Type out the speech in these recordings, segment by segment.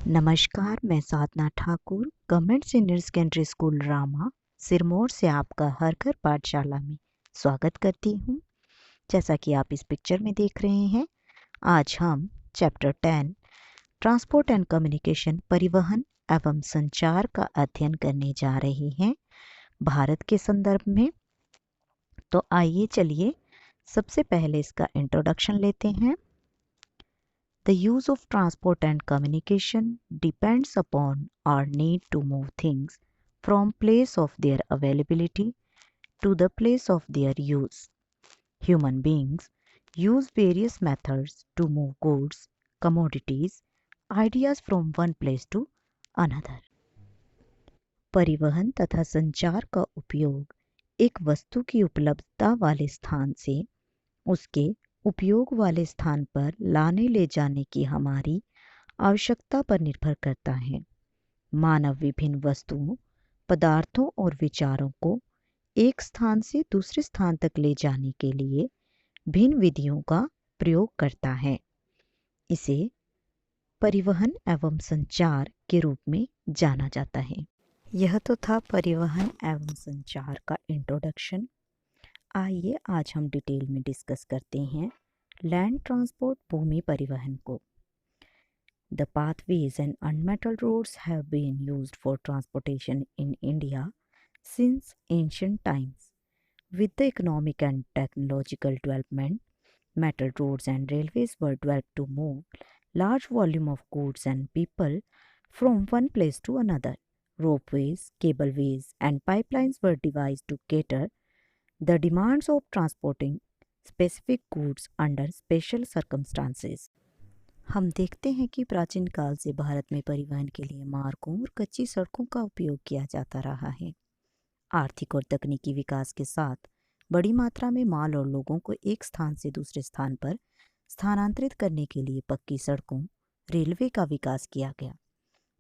नमस्कार, मैं Sadhna Thakur government senior secondary school Rama Sirmaur से आपका हर घर पाठशाला में स्वागत करती हूँ। जैसा कि आप इस पिक्चर में देख रहे हैं, आज हम चैप्टर 10 ट्रांसपोर्ट एंड कम्युनिकेशन परिवहन एवं संचार का अध्ययन करने जा रहे हैं भारत के संदर्भ में। तो आइए चलिए सबसे पहले इसका इंट्रोडक्शन लेते हैं। The use of transport and communication depends upon our need to move things from place of their availability to the place of their use. Human beings use various methods to move goods, commodities, ideas from one place to another. परिवहन तथा संचार का उपयोग एक वस्तु की उपलब्धता वाले स्थान से उसके उपयोग वाले स्थान पर लाने ले जाने की हमारी आवश्यकता पर निर्भर करता है। मानव विभिन्न वस्तुओं, पदार्थों और विचारों को एक स्थान से दूसरे स्थान तक ले जाने के लिए भिन्न विधियों का प्रयोग करता है। इसे परिवहन एवं संचार के रूप में जाना जाता है। यह तो था परिवहन एवं संचार का इंट्रोडक्शन। आइए आज हम डिटेल में डिस्कस करते हैं लैंड ट्रांसपोर्ट भूमि परिवहन को। The pathways and unmetalled roads have been used for transportation in India since ancient times. With the economic and technological development, metal roads and railways were developed to move large volume of goods and people from one place to another. Ropeways, cableways, and pipelines were devised to cater the demands of transporting specific goods under special circumstances. हम देखते हैं कि प्राचीन काल से भारत में परिवहन के लिए मार्गों और कच्ची सड़कों का उपयोग किया जाता रहा है। आर्थिक और तकनीकी विकास के साथ बड़ी मात्रा में माल और लोगों को एक स्थान से दूसरे स्थान पर स्थानांतरित करने के लिए पक्की सड़कों, रेलवे का विकास किया गया।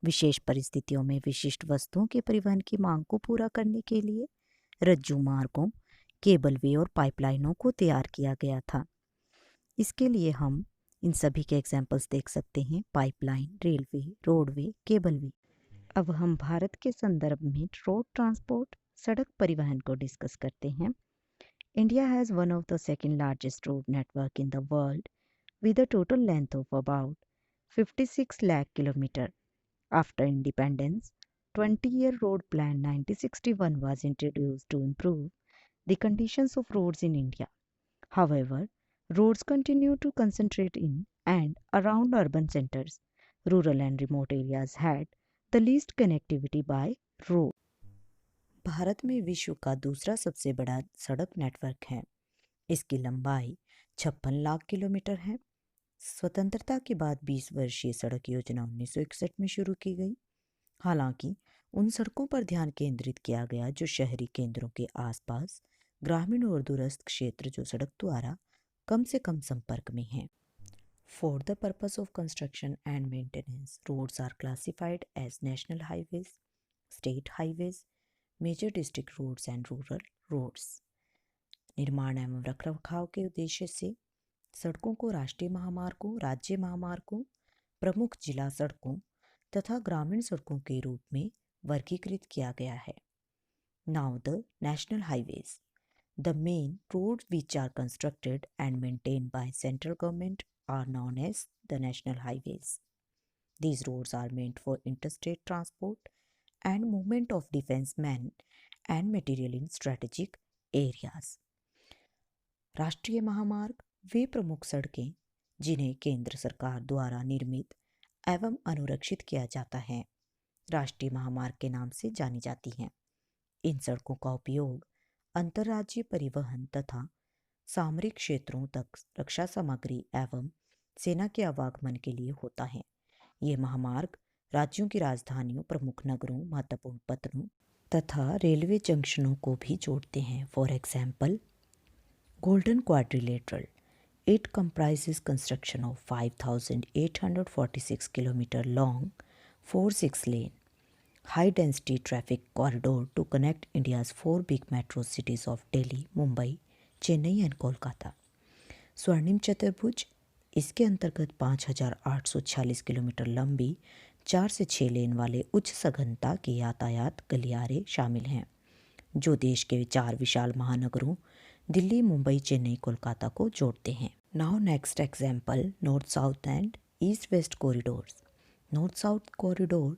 विशेष परिस्थितियों में विशिष्ट वस्तुओं के परिवहन की मांग को पूरा करने के लिए रज्जू मार्गों, केबलवे और पाइपलाइनों को तैयार किया गया था। इसके लिए हम इन सभी के एग्जाम्पल्स देख सकते हैं: पाइपलाइन, रेलवे, रोडवे, केबलवे। अब हम भारत के संदर्भ में रोड ट्रांसपोर्ट, सड़क परिवहन को डिस्कस करते हैं। India has one of the second largest road network in the world with a total length of about 56 lakh kilometers. After independence, 20-year road plan 1961 was introduced to improve the conditions of roads in India. However, roads continue to concentrate in and around urban centers. Rural and remote areas had the least connectivity by road. Bharat में विश्व का दूसरा सबसे बड़ा सड़क network है। इसकी लंबाई 56 लाख किलोमीटर है। स्वतंत्रता के बाद 20 वर्षीय सड़क योजना 1961 में शुरू की गई। हालांकि उन सड़कों पर ध्यान केंद्रित किया गया जो शहरी केंद्रों के आसपास, ग्रामीण और दूरस्थ क्षेत्र जो सड़क द्वारा कम से कम संपर्क में हैं। For the purpose of construction and maintenance, roads are classified as national highways, state highways, major district roads and rural roads. निर्माण एवं रखरखाव के उद्देश्य से सड़कों को राष्ट्रीय महामार्गों, राज्य महामार्गों, प्रमुख जिला सड़कों तथा ग्रामीण सड़कों के रूप में वर्गीकृत किया गया है। Now the national highways. The main roads which are constructed and maintained by central government are known as the national highways. These roads are meant for interstate transport and movement of defense men and material in strategic areas. राष्ट्रीय महामार्ग वे प्रमुख सड़कें जिन्हें केंद्र सरकार द्वारा निर्मित एवं अनुरक्षित किया जाता है, राष्ट्रीय महामार्ग के नाम से जानी जाती हैं। इन सड़कों का उपयोग अंतर्राज्यीय परिवहन तथा सामरिक क्षेत्रों तक रक्षा सामग्री एवं सेना के आवागमन के लिए होता है। ये महामार्ग राज्यों की राजधानियों, प्रमुख नगरों, महत्वपूर्ण पत्तनों तथा रेलवे जंक्शनों को भी जोड़ते हैं। For example, Golden Quadrilateral. It comprises construction of 5,846 km long, 4-6-lane, high-density traffic corridor to connect India's 4 big metro cities of Delhi, Mumbai, Chennai and Kolkata. स्वर्णिम चतुर्भुज, इसके अंतर्गत 5,846 किलोमीटर लंबी 4 से 6 लेन वाले उच्च सघनता के यातायात गलियारे शामिल हैं जो देश के 4 विशाल महानगरों दिल्ली, मुंबई, चेन्नई, कोलकाता को जोड़ते हैं। Now next example, north south and east west corridors. North south corridor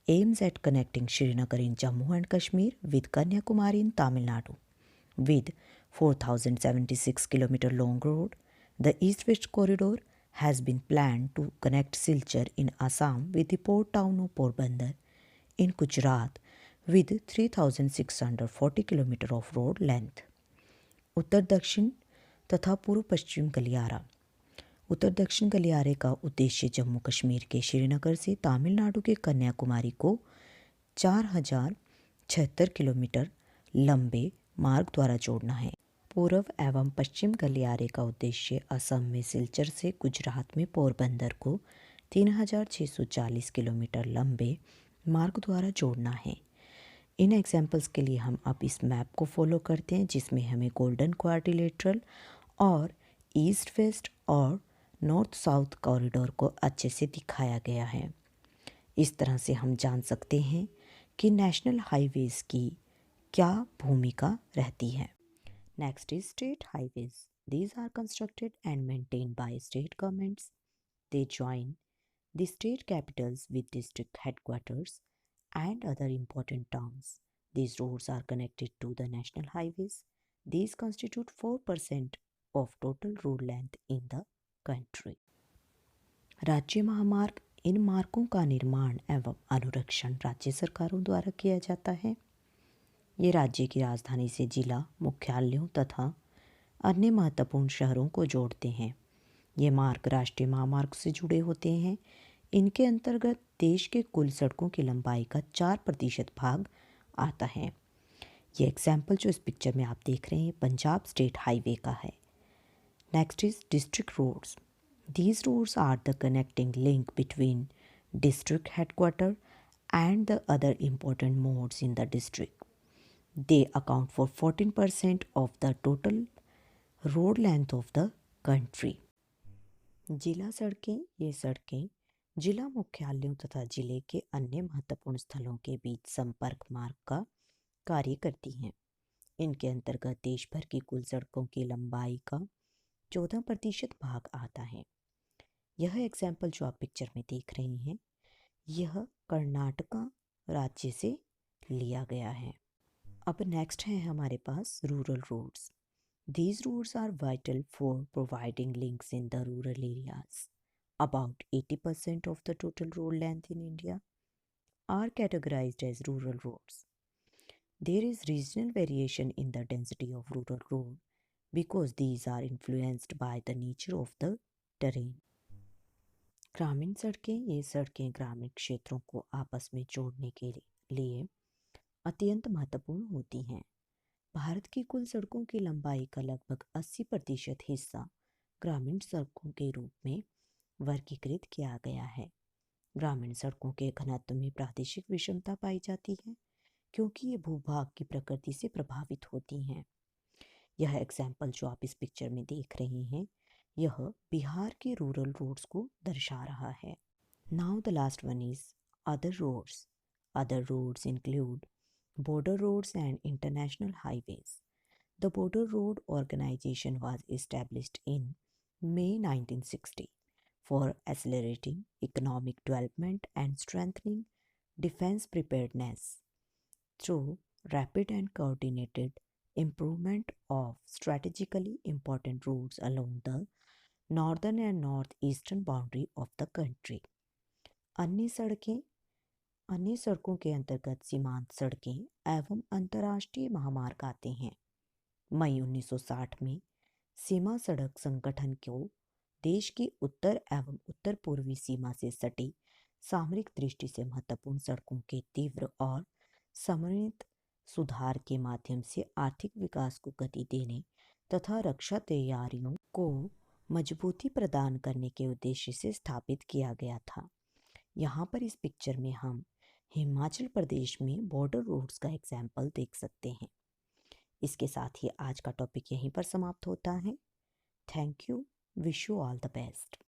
aims at connecting Srinagar in Jammu and Kashmir with Kanyakumari in Tamil Nadu. With 4,076 km long road, the East-West Corridor has been planned to connect Silchar in Assam with the port town of Porbandar in Gujarat with 3,640 km of road length. उत्तर दक्षिण तथा पूर्व पश्चिम गलियारा। उत्तर दक्षिण गलियारे का उद्देश्य जम्मू कश्मीर के श्रीनगर से तमिलनाडु के कन्याकुमारी को 4,076 किलोमीटर लंबे मार्ग द्वारा जोड़ना है। पूर्व एवं पश्चिम गलियारे का उद्देश्य असम में सिलचर से गुजरात में पोरबंदर को 3,640 किलोमीटर लंबे मार्ग द्वारा जोड़ना है। इन एग्जाम्पल्स के लिए हम अब इस मैप को फॉलो करते हैं जिसमें हमें गोल्डन क्वाड्रिलेटरल और ईस्ट वेस्ट और नॉर्थ साउथ कॉरिडोर को अच्छे से दिखाया गया है। इस तरह से हम जान सकते हैं कि नेशनल हाईवेज की क्या भूमिका रहती है। Next is state highways. These are constructed and maintained by state governments. They join the state capitals with district headquarters and other important towns. These roads are connected to the national highways. These constitute 4% of total road length in the country. राज्य महामार्ग, इन मार्गों का निर्माण एवं अनुरक्षण राज्य सरकारों द्वारा किया जाता है। ये राज्य की राजधानी से जिला मुख्यालयों तथा अन्य महत्वपूर्ण शहरों को जोड़ते हैं। ये मार्ग राष्ट्रीय महामार्ग से जुड़े होते हैं। इनके अंतर्गत देश के कुल सड़कों की लंबाई का 4% भाग आता है। ये एग्जाम्पल जो इस पिक्चर में आप देख रहे हैं पंजाब स्टेट हाईवे का है। Next is district roads. These roads are the connecting link between district headquarter and the other important modes in the district. They account for 14% of the total road length of the country. जिला सड़कें, ये सड़कें जिला मुख्यालयों तथा जिले के अन्य महत्वपूर्ण स्थलों के बीच संपर्क मार्ग का कार्य करती हैं। इनके अंतर्गत देश भर की कुल सड़कों की लंबाई का 14% भाग आता है। यह एग्जाम्पल जो आप पिक्चर में देख रहे हैं यह कर्नाटका राज्य से लिया गया है। अब नेक्स्ट है हमारे पास rural roads. These roads are vital for providing links in the rural areas. About 80% of the total road length in India are categorized as rural roads. There is regional variation in the density of rural road because these are influenced by the nature of the terrain. ग्रामीण सड़कें, ये सड़कें ग्रामीण क्षेत्रों को आपस में जोड़ने के लिए अत्यंत महत्वपूर्ण होती हैं। भारत की कुल सड़कों की लंबाई का लगभग 80% हिस्सा ग्रामीण सड़कों के रूप में वर्गीकृत किया गया है। ग्रामीण सड़कों के घनत्व में प्रादेशिक विषमता पाई जाती है क्योंकि ये भूभाग की प्रकृति से प्रभावित होती हैं। यह एग्जाम्पल जो आप इस पिक्चर में देख रहे हैं यह बिहार के रूरल रोड्स को दर्शा रहा है। Now the last one is other roads. Other roads include border roads and international highways. The Border Road Organization was established in May 1960 for accelerating economic development and strengthening defense preparedness through rapid and coordinated improvement of strategically important routes along the northern and northeastern boundary of the country. अन्य सड़कों के अंतर्गत सीमांत सड़कें एवं अंतर्राष्ट्रीय महामार्ग आते हैं। मई 1960 में सीमा सड़क संगठन को देश की उत्तर एवं उत्तर पूर्वी सीमा से सटी सामरिक दृष्टि से महत्वपूर्ण सड़कों के तीव्र और समन्वित सुधार के माध्यम से आर्थिक विकास को गति देने तथा रक्षा तैयारियों को मजबूती प्रदान करने के उद्देश्य से स्थापित किया गया था। यहाँ पर इस पिक्चर में हम हिमाचल प्रदेश में बॉर्डर रोड्स का एग्जाम्पल देख सकते हैं। इसके साथ ही आज का टॉपिक यहीं पर समाप्त होता है। Thank you, wish you all the best.